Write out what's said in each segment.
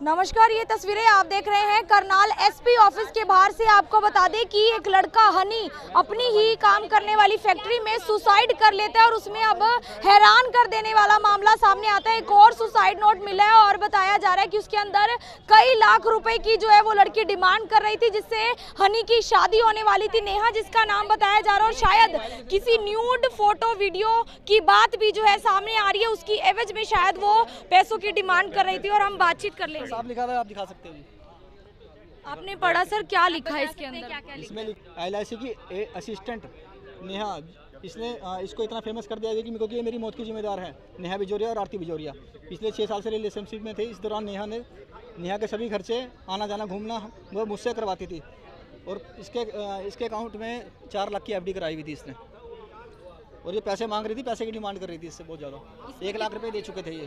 नमस्कार, ये तस्वीरें आप देख रहे हैं करनाल एसपी ऑफिस के बाहर से। आपको बता दें कि एक लड़का हनी अपनी ही काम करने वाली फैक्ट्री में सुसाइड कर लेता है और उसमें अब हैरान कर देने वाला मामला सामने आता है। एक और सुसाइड नोट मिला है और बताया जा रहा है कि उसके अंदर कई लाख रुपए की जो है वो लड़की डिमांड कर रही थी, जिससे हनी की शादी होने वाली थी। नेहा जिसका नाम बताया जा रहा है और शायद किसी न्यूड फोटो वीडियो की बात भी जो है सामने आ रही है, उसकी एवज में शायद वो पैसों की डिमांड कर रही थी और हम बातचीत कर लेंगे। साहब लिखा था, आप दिखा सकते हो जी। आपने पढ़ा सर, क्या लिखा है इसके अंदर? इसमें LIC की असिस्टेंट नेहा, इसने इसको इतना फेमस कर दिया है कि क्योंकि ये मेरी मौत की जिम्मेदार है। नेहा बिजोरिया और आरती बिजोरिया पिछले 6 साल से रिलेशनशिप में थे। इस दौरान नेहा के सभी खर्चे, आना जाना, घूमना वो मुझसे करवाती थी और इसके अकाउंट में 4 लाख की FD कराई हुई थी इसने। और ये पैसे मांग रही थी, पैसे की डिमांड कर रही थी इससे बहुत ज़्यादा। 1 लाख रुपए दे चुके थे ये।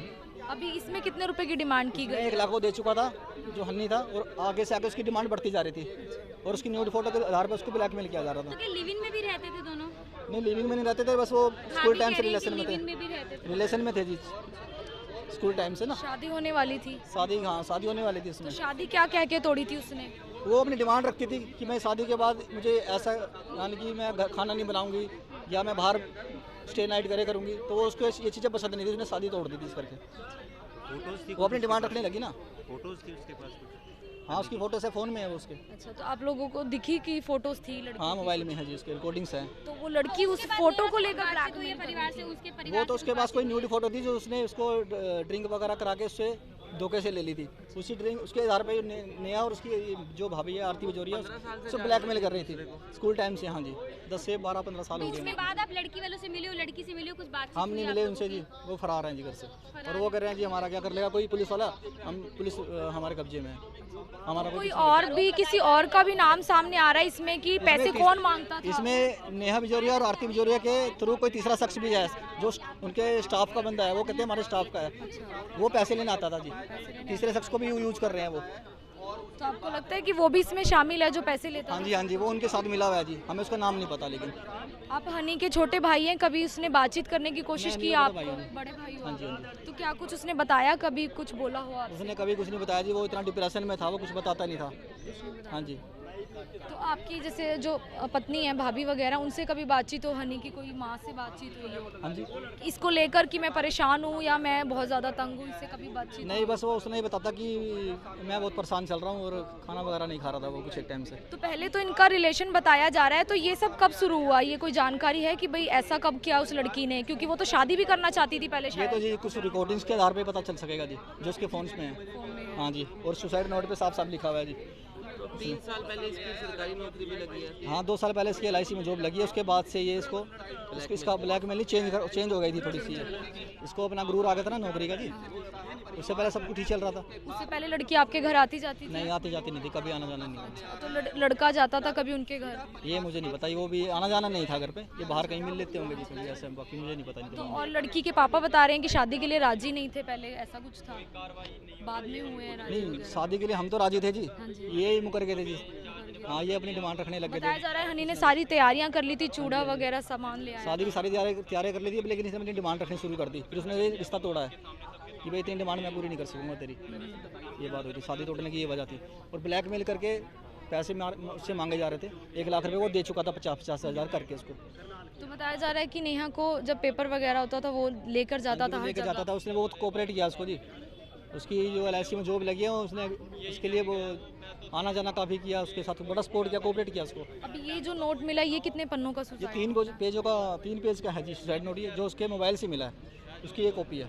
अभी इसमें कितने रुपए की डिमांड की गई? 1 लाख वो दे चुका था जो हन्नी था, और आगे से आगे उसकी डिमांड बढ़ती जा रही थी और उसकी न्यूड फोटो के आधार पर उसको ब्लैकमेल किया जा रहा था। तो लिव इन में भी रहते थे दोनों? नहीं, लिविंग में नहीं रहते थे, बस वो स्कूल टाइम से रिलेशन में थे। रिलेशन में थे जी, स्कूल टाइम से ना। शादी होने वाली थी? शादी, हाँ शादी होने वाली थी उसमें। तो शादी क्या कह के तोड़ी थी उसने? वो अपनी डिमांड रखती थी कि मैं शादी के बाद मुझे ऐसा, यानी कि मैं खाना नहीं बनाऊंगी या मैं बाहर स्टे नाइट करूंगी, तो वो उसको ये चीज़ें पसंद नहीं थी। उसने शादी तोड़ दी थी इस करके। वो अपनी डिमांड रखने लगी ना। फोटोज थी उसके पास कुछ? हाँ, उसकी फोटो है, फ़ोन में है वो उसके। अच्छा, तो आप लोगों को दिखी कि फोटोज थी लड़की? हाँ, मोबाइल में है जी, उसके रिकॉर्डिंग्स हैं। तो वो लड़की उस फोटो को लेकर ब्लैकमेल परिवार से, उसके परिवार वो तो उसके पास कोई न्यूड फोटो थी जो उसने उसको ड्रिंक वगैरह करा के उससे धोखे से ले ली थी। उसी ड्रिंक उसके आधार पे नेहा और उसकी जो भाभी है आरती बिजोरिया, उसको ब्लैकमेल कर रही थी स्कूल टाइम से। हाँ जी, 10 से 12-15 साल हो गए। उसके बाद आप लड़की वालों से मिले हो, लड़की से मिले हो, कुछ बात? हम नहीं मिले उनसे जी, वो फरार हैं जी घर से। और वो कह रहे हैं जी हमारा क्या कर लेगा कोई पुलिस वाला, हम पुलिस हमारे कब्जे में है। हमारा कोई और भी, किसी और का भी नाम सामने आ रहा है इसमें कि पैसे कौन मांगता था? इसमें नेहा बिजोरिया और आरती बिजोरिया के थ्रू कोई तीसरा शख्स भी है जो उनके स्टाफ का बंदा है। वो कहते हैं हमारे स्टाफ का है। वो पैसे लेना आता था जी। तीसरे शख्स को भी यूज कर रहे हैं वो। तो आपको लगता है कि वो भी इसमें शामिल है जो पैसे लेता है? हाँ जी, वो उनके साथ मिला हुआ है जी। हमें उसका नाम नहीं पता। लेकिन आप हनी के छोटे भाई हैं, कभी उसने बातचीत करने की कोशिश की? आप बड़े भाई हो? हाँ जी। तो क्या कुछ उसने बताया, कभी कुछ बोला हो आपसे? उसने कभी कुछ नहीं बताया जी। वो इतना डिप्रेशन में था, वो कुछ बताता नहीं था। हाँ जी। तो आपकी जैसे जो पत्नी है, भाभी वगैरह, उनसे कभी बातचीत हो? हनी की कोई माँ से बातचीत हुई हो? हाँ जी। इसको लेकर कि मैं परेशान हूँ या मैं बहुत ज़्यादा तंग हूँ, इससे कभी बातचीत? नहीं, बस वो उसने ही बताता कि मैं बहुत परेशान चल रहा हूँ और खाना वगैरह नहीं खा रहा था वो कुछ एक टाइम से। तो पहले तो इनका रिलेशन बताया जा रहा है, तो ये सब कब शुरू हुआ? ये कोई जानकारी है कि भाई ऐसा कब किया उस लड़की ने? क्योंकि वो तो शादी भी करना चाहती थी पहले ये शायद। तो जी कुछ रिकॉर्डिंग्स के आधार पे पता चल सकेगा जी, जो उसके फोन्स में है। हाँ जी, और सुसाइड नोट पे साफ साफ लिखा हुआ है जी। 3 साल पहले इसकी सरकारी नौकरी भी लगी है। हाँ, 2 साल पहले इसकी LIC में जॉब लगी है। उसके बाद से ये इसका ब्लैकमेल चेंज हो गई थी थोड़ी सी। इसको अपना गुरूर आ गया था ना नौकरी का जी। उससे पहले सब कुछ ही चल रहा था। उससे पहले लड़की आपके घर आती जाती थी? नहीं, आती जाती नहीं थी, कभी आना जाना नहीं। तो लड़का जाता था कभी उनके घर? ये मुझे नहीं पता, वो भी आना जाना नहीं था घर पे। ये बाहर कहीं मिल लेते होंगे जी कभी ऐसे, बाकी मुझे नहीं पता। तो और लड़की के पापा बता रहे हैं कि शादी के लिए राजी नहीं थे पहले, ऐसा कुछ था? बाद में हुए हैं राजी? नहीं, शादी के लिए हम तो राजी थे जी, ये ही मुकर गए थे जी। हाँ, ये अपनी डिमांड रखने लग गए बताया थे। जा रहा है हनी ने सारी तैयारियां कर ली थी, चूड़ा वगैरह सामान ले आया। शादी की सारी तैयारियां कर ली थी, लेकिन इसने अपनी डिमांड रखनी शुरू कर दी। फिर उसने रिश्ता तोड़ा है कि भाई इतनी डिमांड मैं पूरी नहीं कर सकूँगा तेरी। ये बात हुई थी, शादी तोड़ने की ये वजह थी। और ब्लैकमेल करके पैसे उससे मांगे जा रहे थे। 1 लाख रुपए वो दे चुका था, 50-50 हज़ार करके उसको। तो बताया जा रहा है कि नेहा को जब पेपर वगैरह होता था वो लेकर जाता था? लेकर जाता था, उसने बहुत कोऑपरेट किया उसको जी। उसकी जो LIC में जॉब लगी है, उसने उसके लिए वो आना जाना काफ़ी किया, उसके साथ बड़ा सपोर्ट किया, कोऑपरेट किया उसको। अभी ये जो नोट मिला, ये कितने पन्नों का ये सुसाइड? 3 पेज का है जी सुसाइड नोट, जो उसके मोबाइल से मिला है। उसकी ये कॉपी है।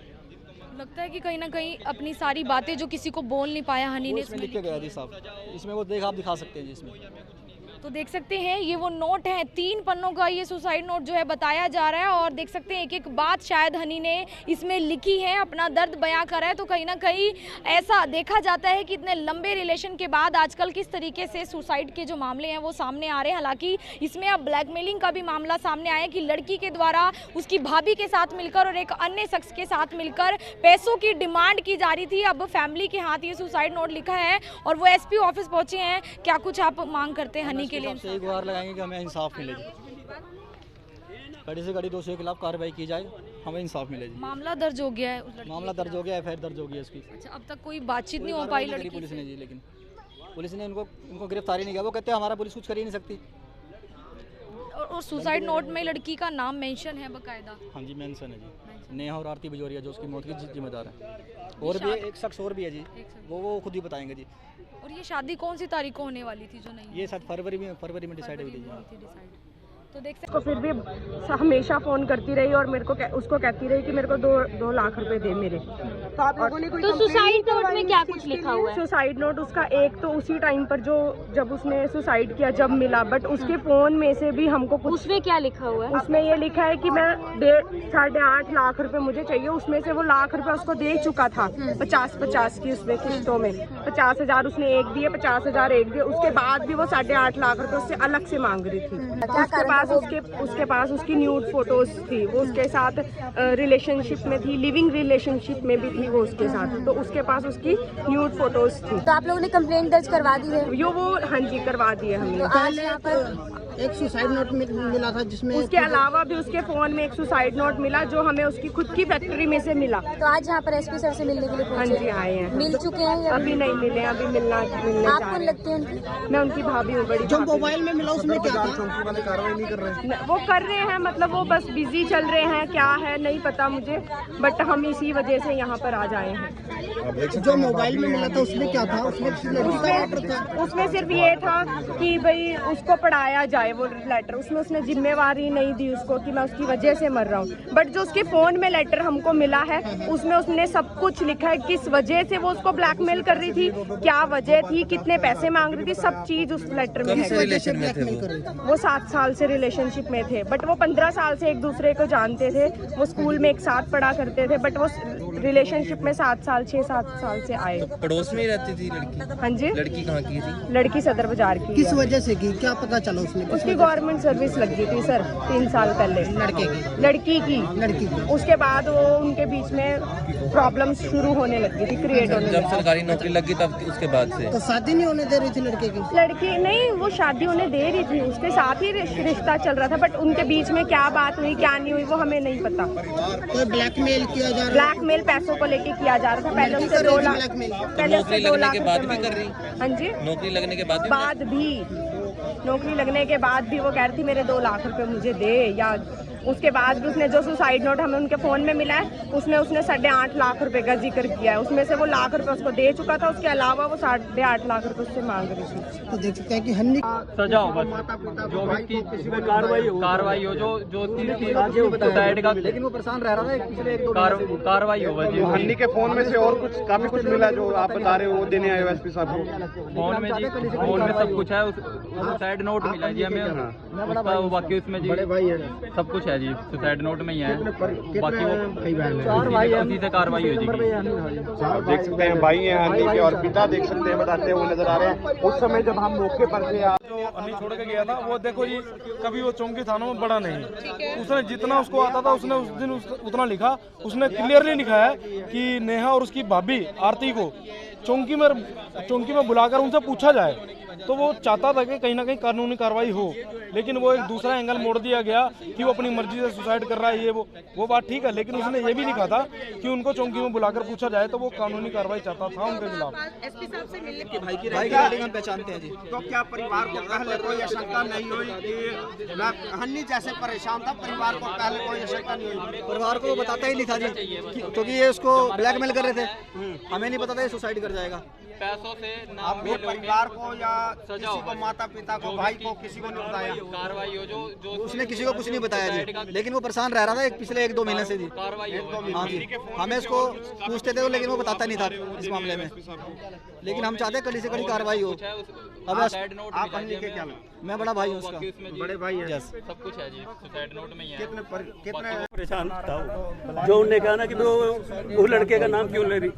लगता है कि कहीं ना कहीं अपनी सारी बातें जो किसी को बोल नहीं पाया हनी वो ने इसमें लिख के गया जी साहब। इसमें वो आप दिखा सकते हैं जी इसमें। तो देख सकते हैं ये वो नोट है, 3 पन्नों का ये सुसाइड नोट जो है बताया जा रहा है। और देख सकते हैं एक एक बात शायद हनी ने इसमें लिखी है, अपना दर्द बयां करा है। तो कहीं ना कहीं ऐसा देखा जाता है कि इतने लंबे रिलेशन के बाद आजकल किस तरीके से सुसाइड के जो मामले हैं वो सामने आ रहे हैं। हालांकि इसमें अब ब्लैकमेलिंग का भी मामला सामने आया कि लड़की के द्वारा उसकी भाभी के साथ मिलकर और एक अन्य शख्स के साथ मिलकर पैसों की डिमांड की जा रही थी। अब फैमिली के हाथ ये सुसाइड नोट लिखा है और वो SP ऑफिस पहुंचे हैं। क्या कुछ आप मांग करते हैं हनी के लिए? से एक गुहार लगाएंगे कि हमें इंसाफ मिले जी। कड़ी से कड़ी दोषियों के खिलाफ कार्रवाई की जाए। हमें इंसाफ मिले जी। मामला दर्ज हो गया है उस लड़की मामला के दर्ज हो गया, एफआईआर दर्ज हो गया उसकी। अच्छा, अब तक कोई बातचीत नहीं हो पाई लड़की पुलिस से? ने जी, लेकिन पुलिस ने उनको गिरफ्तार ही नहीं किया। वो कहते हैं हमारा पुलिस कुछ कर ही नहीं सकती। और सुसाइड नोट में लड़की का नाम मेंशन है बकायदा? हाँ जी, मेंशन है जी, नेहा और आरती बिजोरिया जो उसकी मौत की जिम्मेदार है। और भी एक शख्स और भी है जी, वो खुद ही बताएंगे जी। और ये शादी कौन सी तारीख को होने वाली थी जो नहीं ये शायद फरवरी में डिसाइड हुई थी जी। तो देख सकते तो फिर भी हमेशा फ़ोन करती रही और मेरे को उसको कहती रही कि मेरे को 2 लाख रुपए दे मेरे। तो आप लोगों ने कोई तो सुसाइड नोट में क्या कुछ लिखा हुआ है? सुसाइड नोट उसका एक तो उसी टाइम पर जब उसने सुसाइड किया जब मिला, बट उसके फ़ोन में से भी हमको कुछ, उसमें क्या लिखा हुआ है? उसमें ये लिखा है कि मैं 8.5 लाख रुपए मुझे चाहिए। उसमें से वो लाख रुपए उसको दे चुका था 50-50 की उसमें किस्तों में। 50,000 उसने एक दिए, 50,000 एक दिए। उसके बाद भी वो 8.5 लाख रुपए उससे अलग से मांग रही थी। उसके पास उसकी न्यूड फोटोज थी, वो उसके साथ रिलेशनशिप में थी, लिविंग रिलेशनशिप में भी थी वो उसके साथ, तो उसके पास उसकी न्यूड फोटोज थी। तो आप लोगों ने कंप्लेंट दर्ज करवा दी है? वो हाँ जी करवा दिए हमने। तो आज यहाँ पर एक सुसाइड नोट मिला था जिसमें उसके अलावा भी उसके फोन में एक सुसाइड नोट मिला जो हमें उसकी खुद की फैक्ट्री में से मिला। तो आज यहाँ पर एसपी सर से मिलने के लिए हाँ पहुंचे? जी आए हैं। मिल चुके हैं या अभी नहीं मिले, अभी मिलने आप कौन लगते हैं उनकी? मैं उनकी भाभी हूँ, बड़ी जो भाभी। मोबाइल में मिला उसमें क्या था? वो कर रहे हैं, मतलब वो बस बिजी चल रहे हैं, क्या है नहीं पता मुझे, बट हम इसी वजह से यहाँ पर आ जाए हैं। जो मोबाइल में मिला था उसमें क्या था? उसमें सिर्फ ये था कि भाई उसको पढ़ाया जाए, वो लेटर उसमें उसने जिम्मेवारी नहीं दी उसको कि मैं उसकी वजह से मर रहा हूँ। बट जो उसके फोन में लेटर हमको मिला है उसमें उसने सब कुछ लिखा है, किस वजह से वो उसको ब्लैकमेल कर रही थी, क्या वजह थी, कितने पैसे मांग रही थी, सब चीज उस लेटर में है। रिलेशन में थे वो 7 साल से रिलेशनशिप में थे, बट वो 15 साल से एक दूसरे को जानते थे। वो स्कूल में एक साथ पढ़ा करते थे, बट वो रिलेशनशिप में 6-7 साल से आए। पड़ोस में ही रहती थी लड़की? हाँ जी। लड़की कहाँ की थी? लड़की सदर बाजार की किस है। वजह से की, क्या पता चला उसमें? उसकी गवर्नमेंट सर्विस लगी थी सर 3 साल पहले। लड़की की उसके बाद वो उनके बीच में प्रॉब्लम शुरू होने लगी थी, क्रिएट होने जब लगी। सरकारी नौकरी लगी तब उसके बाद से तो शादी नहीं होने दे रही थी लड़के की? लड़की नहीं, वो शादी उन्हें दे रही थी, उसके साथ ही रिश्ता चल रहा था, बट उनके बीच में क्या बात हुई क्या नहीं हुई वो हमें नहीं पता। तो ब्लैकमेल किया जा रहा है? ब्लैकमेल पैसों को लेके किया जा रहा था। पहले उससे 2 लाख, पहले उससे 2 लाख के बाद रुपए भी कर मांगे। रही? हाँ जी, नौकरी लगने के बाद नौकरी लगने के बाद भी वो कह रही थी मेरे 2 लाख रुपए मुझे दे। या उसके बाद भी उसने जो सुसाइड नोट हमें उनके फ़ोन में मिला है उसमें उसने 8.5 लाख रुपए का जिक्र किया है। उसमें से वो लाख रुपए उसको दे चुका था, उसके अलावा वो 8.5 लाख रुपए उससे मांग रही थी। तो देख सकते हैं कि हन्नी सजा हो बस, जो भी कार्रवाई हो, जो सुसाइड का, लेकिन वो परेशान रह रहा था पिछले 1-2 कार्रवाई हो बस। हन्नी के फोन में से और कुछ काफी कुछ मिला जो आप बता रहे हो वो देने आए हो एसपी साहब को? फोन में सब कुछ है, सुसाइड नोट मिला जी हमें उसका, बाकी उसमें जी सब कुछ है जी, सुसाइड नोट में ही है, बाकी वो उसी से कार्रवाई हो जाएगी। आप देख सकते हैं भाई हैं हन्नी के और पिता देख सकते हैं बताते हुए नजर आ रहे हैं। उस समय जब हम मौके पर थे जो हन्नी छोड़ के गया था वो देखो जी, कभी वो चौंकी थानों में बड़ा नहीं, उसने जितना उसको आता था उसने उस दिन उतना लिखा। उसने क्लियरली लिखा है कि नेहा और उसकी भाभी आरती को चौंकी में बुलाकर उनसे पूछा जाए। तो वो चाहता था कि कहीं ना कहीं कानूनी कार्रवाई हो, लेकिन वो एक दूसरा एंगल मोड़ दिया गया कि वो अपनी मर्जी से सुसाइड कर रहा है, ये वो बात ठीक है, लेकिन उसने ये भी लिखा था कि उनको चौंकी में बुलाकर पूछा जाए, तो वो कानूनी कार्रवाई चाहता था उनके खिलाफ। एसपी साहब से मिलने के भाई की रेटिंग हम पहचानते हैं जी। तो क्या परिवार को पहले कोई आशंका नहीं हुई कि हन्नी जैसे परेशान था, परिवार को पहले कोई आशंका नहीं हुई? परिवार को बताता ही नहीं था जी, क्योंकि ये उसको ब्लैकमेल कर रहे थे, हमें नहीं पता था ये सुसाइड कर जाएगा। पैसों से अपने परिवार को या किसी को, माता पिता को, भाई को, किसी को नहीं बताया? कार्रवाई हो, जो उसने किसी को कुछ नहीं बताया जी, लेकिन वो परेशान रह रहा था पिछले 1-2 महीने से जी। हाँ जी, हमें इसको पूछते थे लेकिन वो बताता नहीं था इस मामले में, लेकिन हम चाहते कड़ी से कड़ी कार्रवाई हो। अब आप हन्नी के क्या लगता? मैं बड़ा भाई हूँ उसका। बड़े भाई हैं? सब कुछ है जी, सुसाइड नोट में ही है। कितने परेशान था वो। जो उन्होंने कहा ना कि वो लड़के का नाम क्यों ले रही,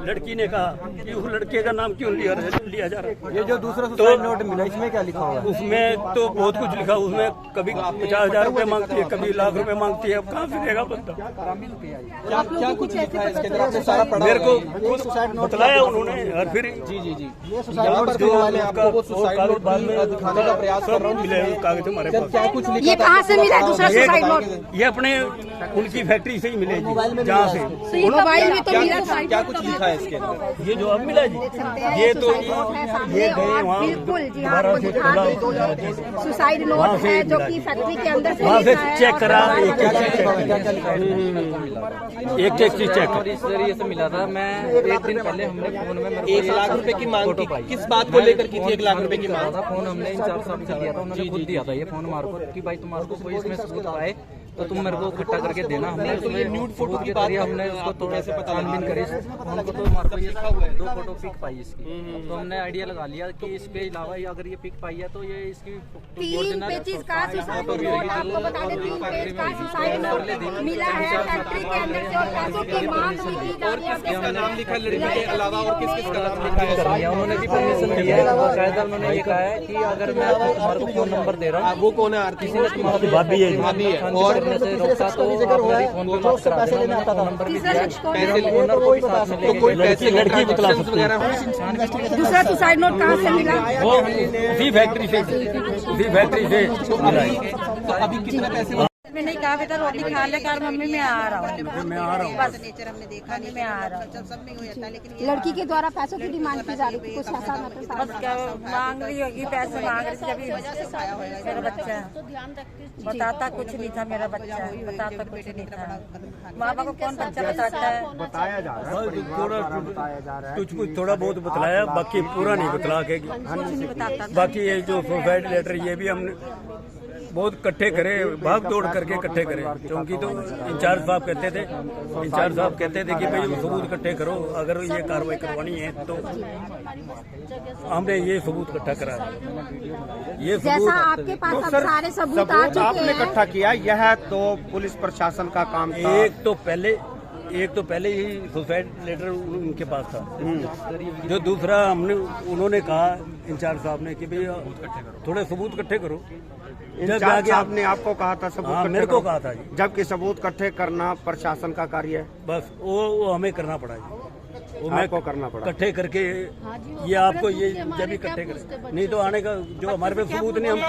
लड़की ने कहा कि उस लड़के का नाम क्यों लिया जा रहा है। ये जो दूसरा सुसाइड नोट मिला इसमें क्या लिखा हुआ है? उसमें तो बहुत कुछ लिखा, उसमें कभी 50,000 रुपए मांगती है, कभी लाख रुपए मांगती है। अब कहाँ फिरेगा बंदा? क्या कुछ लिखा है इसके अंदर? सारा पढ़ा मेरे को बतलाया उन्होंने, और फिर जी ये सुसाइड नोट जो आपको वो सुसाइड नोट बाद में दिखाने का प्रयास कर रहा हूँ, मिले कागज हमारे पास। क्या कुछ लिखा ये कहाँ से मिला दूसरा सुसाइड नोट? ये अपने उनकी फैक्ट्री से ही मिले जी, जहाँ से मोबाइल में तो मिला था। क्या कुछ लिखा है इसके अंदर? ये जो अब मिला जी, ये तो ये गए वहाँ बिल्कुल जी, हाँ, दोबारा से खोला, सुसाइड वहाँ नोट से है जो मिला। कि फैक्ट्री के अंदर से वहाँ से लिखा है। चेक करा, एक चीज चेक और इस जरिए से मिला था। मैं एक दिन पहले हमने फोन में मेरे को 1 लाख रुपए की मांग फोटो की, पाई। किस बात को लेकर की थी 1 लाख रुपए की मांग? था फोन हमने इंचार्ज साहब से दिया था, उन्होंने खुद दिया था ये फोन हमारे को कि भाई तुम्हारे को कोई इसमें सबूत पाए तो तुम मेरे को इकट्ठा करके देना। हमने तो ये न्यूड फोटो की बात हमने उसको थोड़ा सा छानबीन करी फोन को, तो हमारे को ये 2 फोटो पिक पाई इसकी। तो हमने आइडिया लगा लिया कि इसके अलावा अगर ये पिक पाई है तो ये इसकी 3 पेजेस का सुसाइड नोट, आपको बता दें 3 पेज का सुसाइड नोट मिला है फैक्ट्री के अंदर से और पैसों की मांग भी की जा रही है। किसका नाम लिखा है लड़की के अलावा और किस किस का नाम लिखा है? उन्होंने भी परमिशन दिया है, बाकायदा उन्होंने ये कहा है कि अगर मैं तुम्हारे को फोन नंबर दे रहा हूँ, वो कौन है? आरती किसी ने तुम्हारी भाभी है, भाभी है। और रोकता तो जो उससे पैसे लेने आता था, ओनर को भी साथ में तो कोई पैसे लड़की बतला सकती वगैरह हो? दूसरा सुसाइड नोट कहाँ से मिला? वो उसी फैक्ट्री से मिला है। तो अभी कितने पैसे? मैंने कहा बेटा रोटी खा ले कर, मम्मी मैं आ रहा हूँ, मैं आ रहा हूँ। बस नेचर हमने देखा नहीं, मैं आ रहा हूँ। लड़की के द्वारा पैसों की डिमांड की जा रही थी, कुछ ऐसा ना तो बस क्या मांग रही होगी, पैसे मांग रही थी। अभी मेरा बच्चा बताता कुछ नहीं था, मेरा बच्चा बताता कुछ नहीं था। माँ बाप को कौन बच्चा बताता है? बताया जा रहा है, थोड़ा कुछ थोड़ा बहुत बतलाया, बाकी पूरा नहीं बतला के। बाकी ये जो सुसाइड लेटर ये भी हमने बहुत इकट्ठे करे, भाग दौड़ करके इकट्ठे करे, क्योंकि तो इंचार्ज साहब कहते थे कि भाई सबूत इकट्ठे करो, अगर ये कार्रवाई करवानी है तो हमने ये सबूत इकट्ठा करा है। ये जैसा आपके पास अब सारे सबूत आ चुके आपने हैं। इकट्ठा किया, यह तो पुलिस प्रशासन का काम था। एक तो पहले ही सुसाइड लेटर उनके पास था, जो दूसरा उन्होंने कहा इंचार्ज साहब ने कि भाई थोड़े सबूत इकट्ठे करो। इंचार्ज साहब ने आपको कहा था सबूत इकट्ठे मेरे को करो? कहा था जी, जबकि सबूत इकट्ठे करना प्रशासन का कार्य है, बस वो हमें करना पड़ा जी, वो मैं आपको करना पड़ा। इकट्ठे करके ये आपको ये जब इकट्ठे करें, नहीं तो आने का जो हमारे पे सबूत नहीं, हम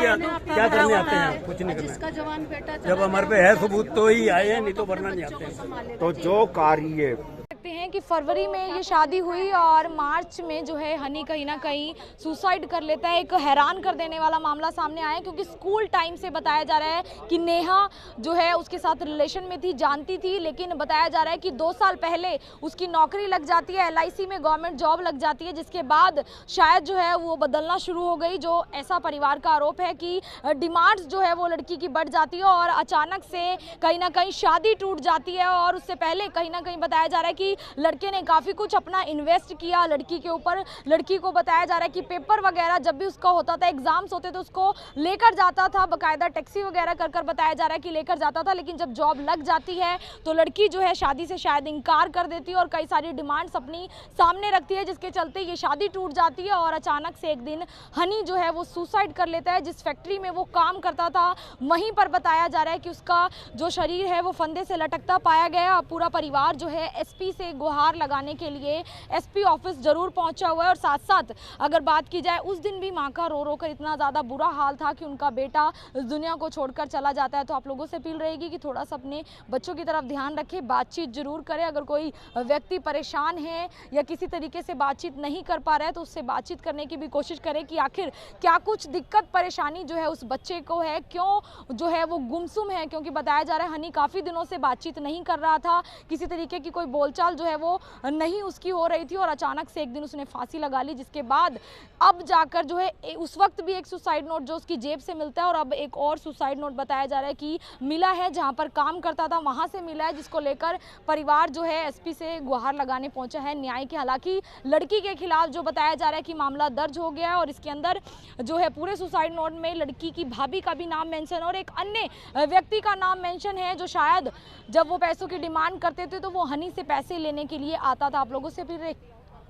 क्या करने आते हैं? कुछ नहीं करना। जब हमारे पे है सबूत तो ही आए हैं, नहीं तो वरना नहीं आते हैं। तो जो कार्य सकते हैं कि फरवरी में ये शादी हुई और मार्च में जो है हनी कहीं ना कहीं सुसाइड कर लेता है। एक हैरान कर देने वाला मामला सामने आया है, क्योंकि स्कूल टाइम से बताया जा रहा है कि नेहा जो है उसके साथ रिलेशन में थी, जानती थी, लेकिन बताया जा रहा है कि 2 साल पहले उसकी नौकरी लग जाती है, LIC में गवर्नमेंट जॉब लग जाती है, जिसके बाद शायद जो है वो बदलना शुरू हो गई। जो ऐसा परिवार का आरोप है कि डिमांड्स जो है वो लड़की की बढ़ जाती है और अचानक से कहीं ना कहीं शादी टूट जाती है। और उससे पहले कहीं ना कहीं बताया जा रहा है कि लड़के ने काफ़ी कुछ अपना इन्वेस्ट किया लड़की के ऊपर। लड़की को बताया जा रहा है कि पेपर वगैरह जब भी उसका होता था, एग्जाम्स होते तो उसको लेकर जाता था, बाकायदा टैक्सी वगैरह कर कर बताया जा रहा है कि लेकर जाता था। लेकिन जब जॉब लग जाती है तो लड़की जो है शादी से शायद इनकार कर देती है और कई सारी डिमांड्स अपनी सामने रखती है, जिसके चलते ये शादी टूट जाती है। और अचानक से एक दिन हनी जो है वो सुसाइड कर लेता है। जिस फैक्ट्री में वो काम करता था वहीं पर बताया जा रहा है कि उसका जो शरीर है वो फंदे से लटकता पाया गया। पूरा परिवार जो है SP से गुहार लगाने के लिए SP ऑफिस जरूर पहुंचा हुआ है। और साथ साथ अगर बात की जाए, उस दिन भी माँ का रो रो कर इतना ज़्यादा बुरा हाल था कि उनका बेटा इस दुनिया को छोड़कर चला जाता है। तो आप लोगों से अपील रहेगी कि थोड़ा सा अपने बच्चों की तरफ ध्यान रखें, बातचीत जरूर करें। अगर कोई व्यक्ति परेशान है या किसी तरीके से बातचीत नहीं कर पा रहा है तो उससे बातचीत करने की भी कोशिश करें कि आखिर क्या कुछ दिक्कत परेशानी जो है उस बच्चे को है, क्यों जो है वो गुमसुम है। क्योंकि बताया जा रहा है हनी काफ़ी दिनों से बातचीत नहीं कर रहा था, किसी तरीके की कोई बोलचाल जो है वो नहीं उसकी हो रही थी और अचानक से एक दिन उसने फांसी लगा ली। जिसके बाद अब जाकर जो है उस वक्त भी एक सुसाइड नोट जो उसकी जेब से मिलता है और अब एक और सुसाइड नोट बताया जा रहा है कि मिला है, जहां पर काम करता था वहां से मिला है, जिसको लेकर परिवार जो है SP से गुहार लगाने पहुंचा है न्याय की। हालांकि लड़की के खिलाफ जो बताया जा रहा है कि मामला दर्ज हो गया है और इसके अंदर जो है पूरे सुसाइड नोट में लड़की की भाभी का भी नाम मेंशन और एक अन्य व्यक्ति का नाम मेंशन है, जो शायद जब वो पैसों की डिमांड करते थे तो वो हनी से पैसे लेने के लिए आता था। आप लोगों से फिर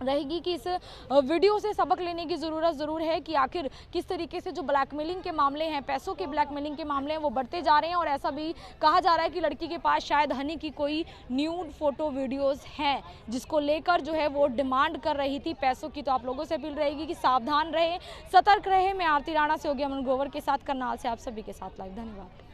रहेगी कि इस वीडियो से सबक लेने की ज़रूरत ज़रूर है कि आखिर किस तरीके से जो ब्लैकमेलिंग के मामले हैं, पैसों के ब्लैकमेलिंग के मामले हैं वो बढ़ते जा रहे हैं। और ऐसा भी कहा जा रहा है कि लड़की के पास शायद हनी की कोई न्यूड फोटो वीडियोस हैं जिसको लेकर जो है वो डिमांड कर रही थी पैसों की। तो आप लोगों से अपील रहेगी कि सावधान रहे, सतर्क रहे। मैं आरती राणा से होगी अमन ग्रोवर के साथ करनाल से आप सभी के साथ लाइव। धन्यवाद।